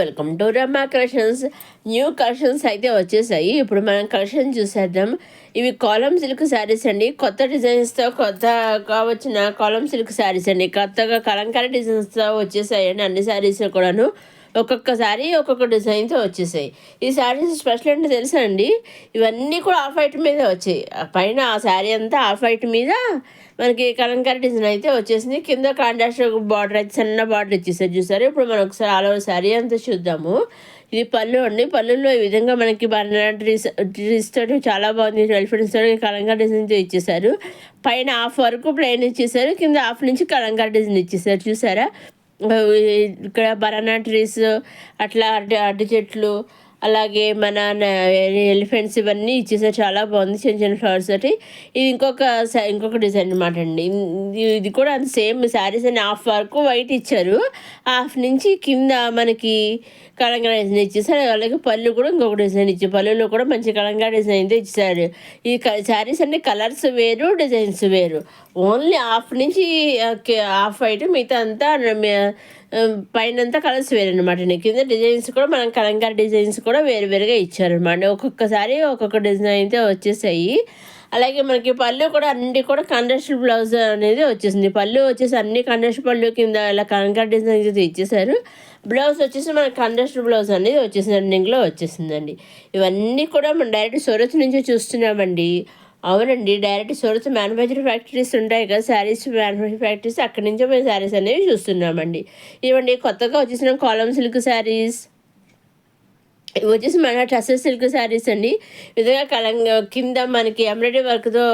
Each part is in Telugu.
Welcome to Rama collections. New collections అయితే వచ్చేసాయి. ఇప్పుడు మనం కలెక్షన్ చూసేద్దాం. ఇవి కాలమ్ సిల్క్ శారీస్ అండి. కొత్త డిజైన్స్తో కొత్తగా వచ్చిన కాలమ్ సిల్క్ శారీస్ అండి. కొత్తగా కలంకారీ డిజైన్స్తో వచ్చేసాయండి అన్ని శారీస్ కూడాను. ఒక్కొక్క శారీ ఒక్కొక్క డిజైన్తో వచ్చేసాయి. ఈ శారీస్ స్పెషల్ అంటే తెలుసా అండి, ఇవన్నీ కూడా ఆఫ్ వైట్ మీద వచ్చాయి. పైన ఆ శారీ అంతా ఆఫ్ వైట్ మీద మనకి కలంకారీ డిజైన్ అయితే వచ్చేసింది. కింద కాంట్రాస్ట్ బార్డర్ అయితే సన్న బార్డర్ ఇచ్చేసారు చూసారు. ఇప్పుడు మనం ఒకసారి ఆల్ ఓవర్ శారీ అంతా చూద్దాము. ఇది పళ్ళు అండి. పళ్ళులో ఈ విధంగా మనకి బనానా ట్రీస్ తోటి చాలా బాగుంది. ఎలిఫెంట్స్ తోటి కలంకారీ డిజైన్తో ఇచ్చేసారు. పైన హాఫ్ వరకు ప్లెయిన్ ఇచ్చేసారు, కింద హాఫ్ నుంచి కలంకారీ డిజైన్ ఇచ్చేసారు చూసారా. ఇక్కడ బనానా ట్రీస్, అట్లా అరటి చెట్లు, అలాగే మన ఎలిఫెంట్స్ ఇవన్నీ ఇచ్చేసారు. చాలా బాగుంది చిన్న చిన్న ఫ్లవర్స్ తోటి. ఇది ఇంకొక డిజైన్ అనమాట అండి. ఇది కూడా అంత సేమ్ శారీస్ అని హాఫ్ వరకు వైట్ ఇచ్చారు, హాఫ్ నుంచి కింద మనకి కలంకారీ డిజైన్ ఇచ్చేసారు. అలాగే పళ్ళు కూడా ఇంకొక డిజైన్ ఇచ్చారు. పళ్ళులో కూడా మంచి కలంకారీ డిజైన్తో ఇచ్చేసారు. ఈ శారీస్ అన్ని కలర్స్ వేరు, డిజైన్స్ వేరు. ఓన్లీ హాఫ్ నుంచి హాఫ్ వైట్, మిగతా అంతా పైనంతా కలర్స్ వేరనమాట. కింద డిజైన్స్ కూడా మనం కలంకారీ డిజైన్స్ కూడా వేరువేరుగా ఇచ్చారనమాట. ఒక్కొక్కసారి ఒక్కొక్క డిజైన్ అయితే వచ్చేసాయి. అలాగే మనకి పళ్ళు కూడా అన్ని కూడా కాంట్రాస్ట్ బ్లౌజ్ అనేది వచ్చేసింది. పళ్ళు వచ్చేసి అన్ని కాంట్రాస్ట్ పళ్ళు, కింద ఇలా కలంకారీ డిజైన్ అయితే ఇచ్చేసారు. బ్లౌజ్ వచ్చేసి మనకి కాంట్రాస్ట్ బ్లౌజ్ అనేది వచ్చేసింది, రన్నింగ్లో వచ్చేసిందండి. ఇవన్నీ కూడా మనం డైరెక్ట్ సూరత్ నుంచి చూస్తున్నామండి. అవునండి, డైరెక్ట్ సూరత్ మ్యానుఫ్యాక్చరింగ్ ఫ్యాక్టరీస్ ఉంటాయి కదా, శారీస్ మ్యానుఫ్యాక్చరింగ్ ఫ్యాక్టరీస్, అక్కడి నుంచో మేము శారీస్ అనేవి చూస్తున్నామండి. ఇవ్వండి కొత్తగా వచ్చేసిన కాలమ్ సిల్క్ శారీస్. ఇవి వచ్చేసి మన టసర్ సిల్క్ శారీస్ అండి. విధంగా కింద మనకి ఎంబ్రాయిడరీ వర్క్తో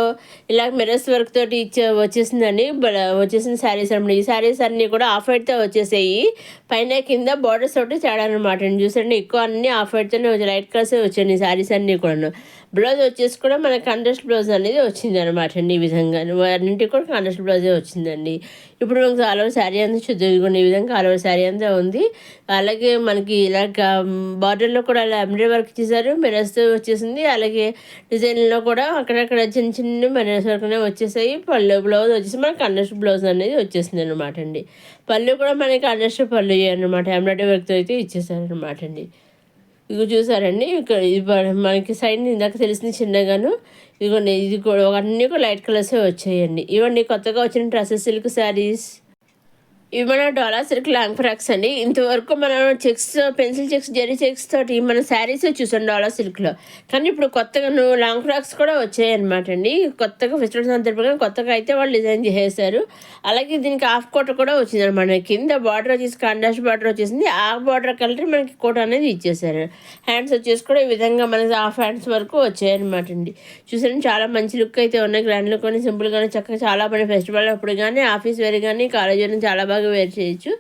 ఇలా మిరర్స్ వర్క్ తోటి వచ్చేసిందండి. వచ్చేసిన శారీస్ అనమాట. ఈ శారీస్ అన్నీ కూడా ఆఫ్ వైట్తో వచ్చేసాయి. పైన కింద బార్డర్స్ తోటి తేడా అనమాట అండి. చూసండి, ఎక్కువ అన్నీ ఆఫ్ వైట్తోనే వచ్చాయి, లైట్ కలర్సే వచ్చాయండి ఈ శారీస్ అన్నీ కూడా. బ్లౌజ్ వచ్చేసి కూడా మనకి కాంట్రాస్ట్ బ్లౌజ్ అనేది వచ్చింది అనమాట అండి. ఈ విధంగా అన్నింటికి కూడా కాంట్రాస్ట్ బ్లౌజే వచ్చిందండి. ఇప్పుడు మనకు ఆల్ ఓవర్ శారీ అంతా చూద్దాం. ఈ విధంగా ఆల్ ఓవర్ శారీ అంతా ఉంది. అలాగే మనకి ఇలా బార్డర్లో కూడా అలా ఎంబ్రాయిడరీ వర్క్ ఇచ్చేసారు, మిరర్స్ వచ్చేసింది. అలాగే డిజైన్లో కూడా అక్కడక్కడ చిన్న చిన్న మిరర్స్ వర్క్నే వచ్చేసాయి. బ్లౌజ్ వచ్చేసి మనకి కాంట్రాస్ట్ బ్లౌజ్ అనేది వచ్చేసింది అనమాట అండి. పళ్ళు కూడా మనకి కాంట్రాస్ట్ పళ్ళు అనమాట, ఎంబ్రాయిడరీ వర్క్తో అయితే ఇచ్చేసారు అనమాట అండి. ఇవి చూసారండి, ఇక్కడ మనకి సైడ్ ఇందాక తెలిసింది చిన్నగాను. ఇదిగోండి, ఇది కూడా అన్నీ కూడా లైట్ కలర్సే వచ్చాయండి. ఇవన్నీ కొత్తగా వచ్చిన డ్రెస్సెస్ సిల్క్ శారీస్. ఇవి మన డోలా సిల్క్ లాంగ్ ఫ్రాక్స్ అండి. ఇంతవరకు మనం చెక్స్, పెన్సిల్ చెక్స్, జెరీ చెక్స్ తోటి మన శారీస్ చూసాం డోలా సిల్క్లో. కానీ ఇప్పుడు కొత్తగా లాంగ్ ఫ్రాక్స్ కూడా వచ్చాయి అనమాట అండి. కొత్తగా ఫెస్టివల్స్ సందర్భంగా కొత్తగా అయితే వాళ్ళు డిజైన్ చేసేసారు. అలాగే దీనికి హాఫ్ కోట్ కూడా వచ్చింది అనమాట. కింద బార్డర్ వచ్చేసి కాంట్రాస్ట్ బార్డర్ వచ్చేసింది. ఆ బార్డర్ కలర్ మనకి కోట్ అనేది ఇచ్చేసారు. హ్యాండ్స్ వచ్చేసి కూడా ఈ విధంగా మనకి హాఫ్ హ్యాండ్స్ వరకు వచ్చాయి అనమాట అండి. చూసాను, చాలా మంచి లుక్ అయితే ఉన్నాయి. గ్రాండ్ లుక్ కానీ, సింపుల్గానే చక్కగా చాలా మంది ఫెస్టివల్ అప్పుడు కానీ, ఆఫీస్ వేర్ కానీ, కాలేజ్ వేర్ చాలా బాగా వేర్ చేయొచ్చు.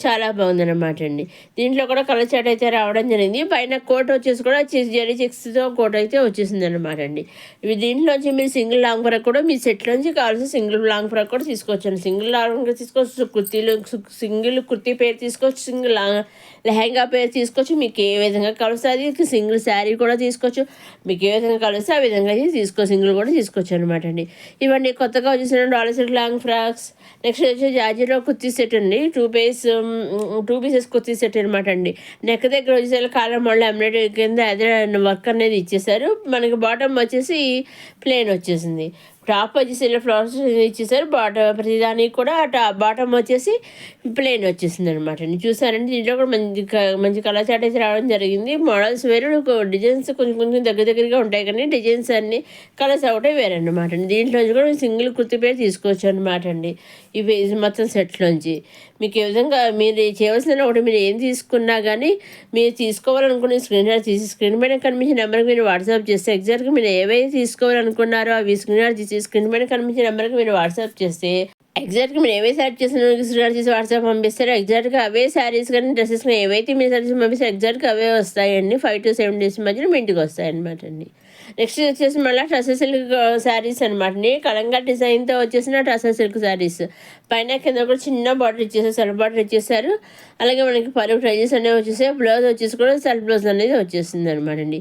చాలా బాగుందన్నమాట అండి. దీంట్లో కూడా కలర్ చాట్ అయితే రావడం జరిగింది. పైన కోట్ వచ్చేసి కూడా జెరీ చెక్స్తో కోట్ అయితే వచ్చేసింది అనమాట అండి. ఇవి దీంట్లోంచి మీరు సింగిల్ లాంగ్ ఫ్రాక్ కూడా మీ సెట్లోంచి కావాల్సిన సింగిల్ లాంగ్ ఫ్రాక్ కూడా తీసుకోవచ్చు. సింగిల్ లాంగ్ ఫ్రాక్ తీసుకోవచ్చు, కుర్తీలు సింగిల్ కుర్తీ పేరు తీసుకోవచ్చు, సింగిల్ లెహంగా పేరు తీసుకోవచ్చు. మీకు ఏ విధంగా కలిస్తే అది సింగిల్ శారీ కూడా తీసుకోవచ్చు. మీకు ఏ విధంగా కలిస్తే ఆ విధంగా అయితే సింగిల్ కూడా తీసుకోవచ్చు అనమాట అండి. ఇవన్నీ కొత్తగా వచ్చేసిన dollar silk long frocks. Next వచ్చి జార్జెట్లో కుర్తీ సెట్ అండి. టూ పీసెస్ కుర్తీ సెట్ అనమాట అండి. నెక్ దగ్గర వచ్చేసరికి కాలర్ మళ్ళీ ఎంబ్రాయిడరీ కింద అదే వర్క్ అనేది ఇచ్చేసారు. మనకి బాటమ్ వచ్చేసి ప్లెయిన్ వచ్చేసింది. టాప్ వచ్చేసి ఇలా ఫ్లవర్స్ ఇచ్చేసారు. ప్రతిదానికి కూడా బాటమ్ వచ్చేసి ప్లెయిన్ వచ్చేసింది అనమాట అండి. చూసారంటే దీంట్లో కూడా మంచి కలర్ చాట్ అయితే రావడం జరిగింది. మోడల్స్ వేరు, డిజైన్స్ కొంచెం కొంచెం దగ్గరగా ఉంటాయి, కానీ డిజైన్స్ అన్ని కలర్స్ ఒకటే వేరే అనమాట అండి. దీంట్లో కూడా సింగిల్ కుర్తి పేరు తీసుకోవచ్చు అనమాట అండి. ఇవి మొత్తం సెట్లోంచి మీకు ఏ విధంగా మీరు చేయవలసిన ఒకటి, మీరు ఏం తీసుకున్నా కానీ మీరు తీసుకోవాలనుకునే స్క్రీన్ షాట్ తీసి స్క్రీన్ పైన కనిపించే నెంబర్కి మీరు వాట్సాప్ చేస్తే ఎగ్జాక్ట్గా మీరు ఏవైతే తీసుకోవాలనుకున్నారో అవి స్క్రీన్ షాట్ తీసి స్క్రీన్ పైన కనిపించే నెంబర్కి మీరు వాట్సాప్ చేస్తే ఎగ్జాక్ట్గా మీరు ఏవే శారీ చేసిన స్క్రీన్ చేసి వాట్సాప్ పంపిస్తారో ఎగ్జాక్ట్గా అవే శారీస్ కానీ డ్రెస్సెస్ కానీ ఏవైతే మీరు శారీస్ పంపిస్తే ఎగ్జాక్ట్గా అవే వస్తాయండి. 5 to 7 days మధ్యలో మీ ఇంటికి వస్తాయన్నమాట అండి. నెక్స్ట్ వచ్చేసి మళ్ళీ టసర్ సిల్క్ శారీస్ అనమాట అండి. కలంకారీ డిజైన్తో వచ్చేసిన టసర్ సిల్క్ శారీస్. పైన కింద కూడా చిన్న బార్డర్ ఇచ్చేసారు, సెల్ఫ్ బార్డర్ ఇచ్చేసారు. అలాగే మనకి పరుగు ట్రైజెస్ అనేవి వచ్చేసాయి. బ్లౌజ్ వచ్చేసి కూడా సెల్ఫ్ బ్లౌజ్ అనేది వచ్చేసింది అనమాట అండి.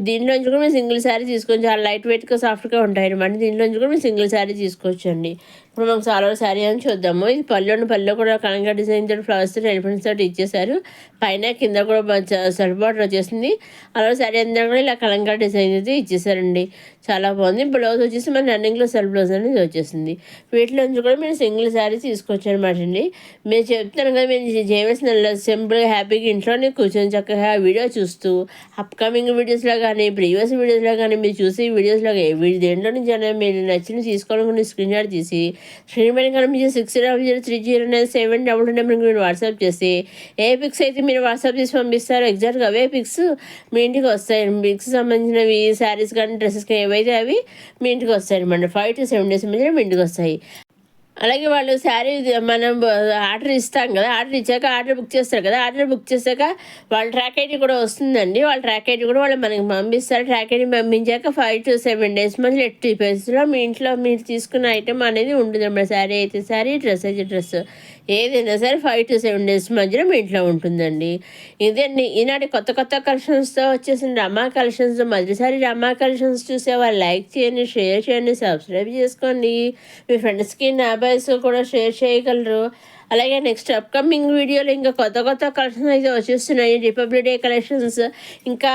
దీంట్లోంచి కూడా మీరు సింగిల్ శారీ తీసుకోవచ్చు. చాలా లైట్ వెయిట్గా సాఫ్ట్గా ఉంటాయి అనమాట. దీంట్లోంచి కూడా మీరు సింగిల్ శారీ తీసుకోవచ్చు అండి. ఇప్పుడు మనకు సాల్వర్ శారీ అని చూద్దాము. ఇది పళ్ళు కూడా కలంకా డిజైన్ తోటి ఫ్లవర్స్ తోటి ఎలిఫెంట్స్ తోటి ఇచ్చేసారు. పైన కింద కూడా సెల్ఫ్ బార్డర్ వచ్చేసింది. అలా శారీ అంతా కూడా ఇలా కలంకా డిజైన్ అయితే ఇచ్చేసారండి. చాలా బాగుంది. బ్లౌజ్ వచ్చేసి మన రన్నింగ్లో సెల్ఫ్ బ్లౌజ్ అనేది వచ్చేసింది. వీటిలోంచి కూడా మీరు సింగిల్ శారీ తీసుకోవచ్చు అనమాట అండి. మేము చెప్తాను కదా, మీరు చేయవలసిన సింపుల్గా హ్యాపీగా ఇంట్లోనే కూర్చొని చక్కగా వీడియో చూస్తూ అప్కమింగ్ వీడియోస్లో కానీ ప్రీవియస్ వీడియోస్లో కానీ మీరు చూసే వీడియోస్లో దేంట్లో నుంచి అయినా మీరు నచ్చిన తీసుకోవాలనుకుని స్క్రీన్ షాట్ తీసి స్క్రీన్ పైన కనిపించే 60030972 నెంబర్కి మీరు వాట్సాప్ చేసి ఏ పిక్స్ అయితే మీరు వాట్సాప్ చేసి పంపిస్తారో ఎగ్జాక్ట్గా అవే పిక్స్ మీ ఇంటికి వస్తాయి. పిక్స్ సంబంధించినవి శారీస్ కానీ డ్రెస్సెస్ కానీ ఏవైతే అవి మీ ఇంటికి వస్తాయి అనమాట. 5 to 7 days మధ్యలో మీ ఇంటికి వస్తాయి. అలాగే వాళ్ళు శారీ మనం ఆర్డర్ ఇస్తాం కదా, ఆర్డర్ ఇచ్చాక ఆర్డర్ బుక్ చేస్తారు కదా, ఆర్డర్ బుక్ చేశాక వాళ్ళ ట్రాక్ ఐడి కూడా వస్తుందండి. వాళ్ళ ట్రాక్ ఐడి కూడా వాళ్ళు మనకి పంపిస్తారు. ట్రాక్ ఐడి పంపించాక 5 to 7 days మధ్యలో ఎట్టి పరిస్థితుల్లో మీ ఇంట్లో మీరు తీసుకున్న ఐటెం అనేది ఉంటుంది అన్నమాట. శారీ అయితే శారీ, డ్రెస్ అయితే డ్రెస్, ఏదైనా సరే 5 to 7 days మధ్యలో మీ ఇంట్లో ఉంటుందండి. ఇదండి ఈనాటి కొత్త కొత్త కలెక్షన్స్తో వచ్చేసిన రమా కలెక్షన్స్. మొదటిసారి రమా కలెక్షన్స్ చూసే వాళ్ళు లైక్ చేయండి, షేర్ చేయండి, సబ్స్క్రైబ్ చేసుకోండి. మీ ఫ్రెండ్స్కి నా బాయ్స్ కూడా షేర్ చేయగలరు. అలాగే నెక్స్ట్ అప్కమింగ్ వీడియోలో ఇంకా కొత్త కొత్త కలెక్షన్స్ అయితే వచ్చేస్తున్నాయి. రిపబ్లిక్ డే కలెక్షన్స్, ఇంకా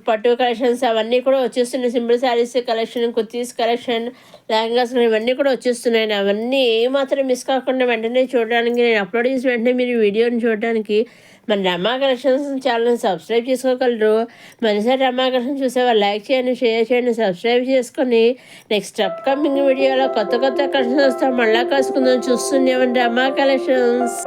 పట్టు కలెక్షన్స్ అవన్నీ కూడా వచ్చేస్తున్నాయి. Simple saris collection, kurtis collection, lehengas ఇవన్నీ కూడా వచ్చేస్తున్నాయి. అవన్నీ ఏమాత్రం మిస్ కాకుండా వెంటనే చూడడానికి, నేను అప్లోడ్ చేసిన వెంటనే మీరు వీడియోని చూడడానికి మన రమా కలెక్షన్స్ ఛానల్ని సబ్స్క్రైబ్ చేసుకోగలరు. మరోసారి రమా కలెక్షన్ చూసేవాళ్ళు లైక్ చేయండి, షేర్ చేయండి, సబ్స్క్రైబ్ చేసుకొని నెక్స్ట్ అప్కమింగ్ వీడియోలో కొత్త కొత్త కలెక్షన్స్ వస్తాం. మళ్ళా కలుసుకుందాం. చూస్తున్నామండి రమా కలెక్షన్స్.